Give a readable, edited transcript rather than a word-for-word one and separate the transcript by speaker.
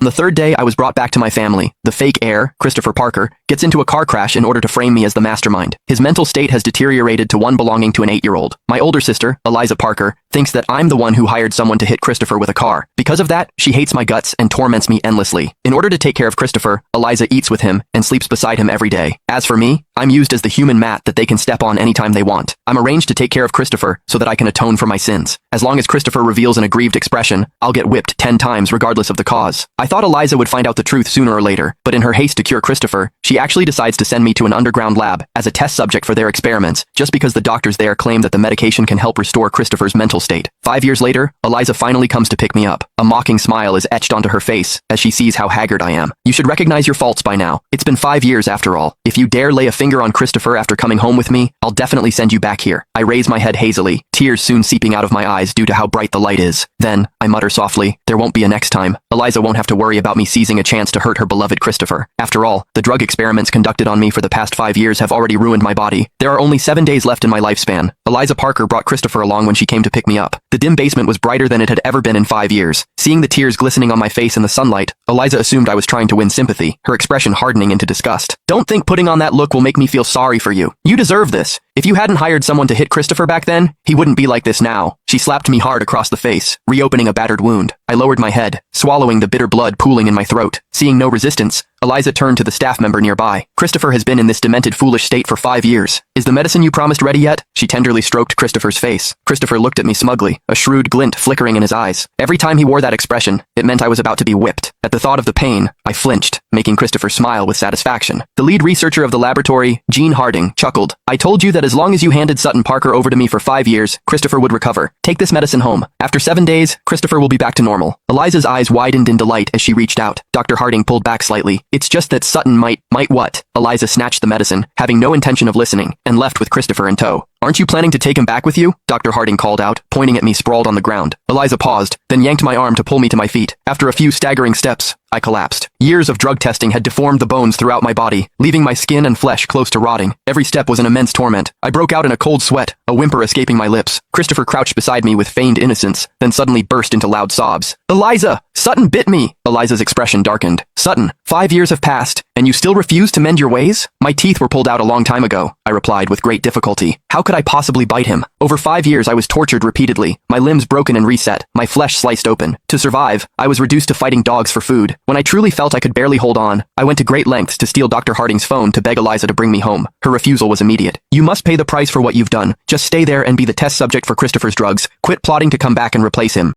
Speaker 1: On the third day, I was brought back to my family. The fake heir, Christopher Parker, gets into a car crash in order to frame me as the mastermind. His mental state has deteriorated to one belonging to an 8-year-old. My older sister, Eliza Parker, thinks that I'm the one who hired someone to hit Christopher with a car. Because of that, she hates my guts and torments me endlessly. In order to take care of Christopher, Eliza eats with him and sleeps beside him every day. As for me, I'm used as the human mat that they can step on anytime they want. I'm arranged to take care of Christopher so that I can atone for my sins. As long as Christopher reveals an aggrieved expression, I'll get whipped 10 times regardless of the cause. I thought Eliza would find out the truth sooner or later, but in her haste to cure Christopher, she actually decides to send me to an underground lab as a test subject for their experiments, just because the doctors there claim that the medication can help restore Christopher's mental state. 5 years later, Eliza finally comes to pick me up. A mocking smile is etched onto her face as she sees how haggard I am. You should recognize your faults by now. It's been 5 years after all. If you dare lay a finger on Christopher after coming home with me, I'll definitely send you back here. I raise my head hazily, tears soon seeping out of my eyes due to how bright the light is. Then, I mutter softly, there won't be a next time. Eliza won't have to worry about me seizing a chance to hurt her beloved Christopher. After all, the drug experiments conducted on me for the past 5 years have already ruined my body. There are only 7 days left in my lifespan. Eliza Parker brought Christopher along when she came to pick me up. The dim basement was brighter than it had ever been in 5 years. Seeing the tears glistening on my face in the sunlight, Eliza assumed I was trying to win sympathy, her expression hardening into disgust. Don't think putting on that look will make me feel sorry for you. You deserve this. If you hadn't hired someone to hit Christopher back then, he wouldn't be like this now. She slapped me hard across the face, reopening a battered wound. I lowered my head, swallowing the bitter blood pooling in my throat. Seeing no resistance, Eliza turned to the staff member nearby. Christopher has been in this demented, foolish state for 5 years. Is the medicine you promised ready yet? She tenderly stroked Christopher's face. Christopher looked at me smugly, a shrewd glint flickering in his eyes. Every time he wore that expression, it meant I was about to be whipped. At the thought of the pain, I flinched, making Christopher smile with satisfaction. The lead researcher of the laboratory, Gene Harding, chuckled. I told you that as long as you handed Sutton Parker over to me for 5 years, Christopher would recover. Take this medicine home. After 7 days, Christopher will be back to normal. Eliza's eyes widened in delight as she reached out. Dr. Harding pulled back slightly. It's just that Sutton might what? Eliza snatched the medicine, having no intention of listening, and left with Christopher in tow. Aren't you planning to take him back with you? Dr. Harding called out, pointing at me sprawled on the ground. Eliza paused, then yanked my arm to pull me to my feet. After a few staggering steps, I collapsed. Years of drug testing had deformed the bones throughout my body, leaving my skin and flesh close to rotting. Every step was an immense torment. I broke out in a cold sweat, a whimper escaping my lips. Christopher crouched beside me with feigned innocence, then suddenly burst into loud sobs. Eliza! Sutton bit me! Eliza's expression darkened. Sutton, 5 years have passed, and you still refuse to mend your ways? My teeth were pulled out a long time ago, I replied with great difficulty. How could I possibly bite him? Over 5 years I was tortured repeatedly, my limbs broken and reset, my flesh sliced open. To survive, I was reduced to fighting dogs for food. When I truly felt I could barely hold on, I went to great lengths to steal Dr. Harding's phone to beg Eliza to bring me home. Her refusal was immediate. You must pay the price for what you've done. Just stay there and be the test subject for Christopher's drugs. Quit plotting to come back and replace him.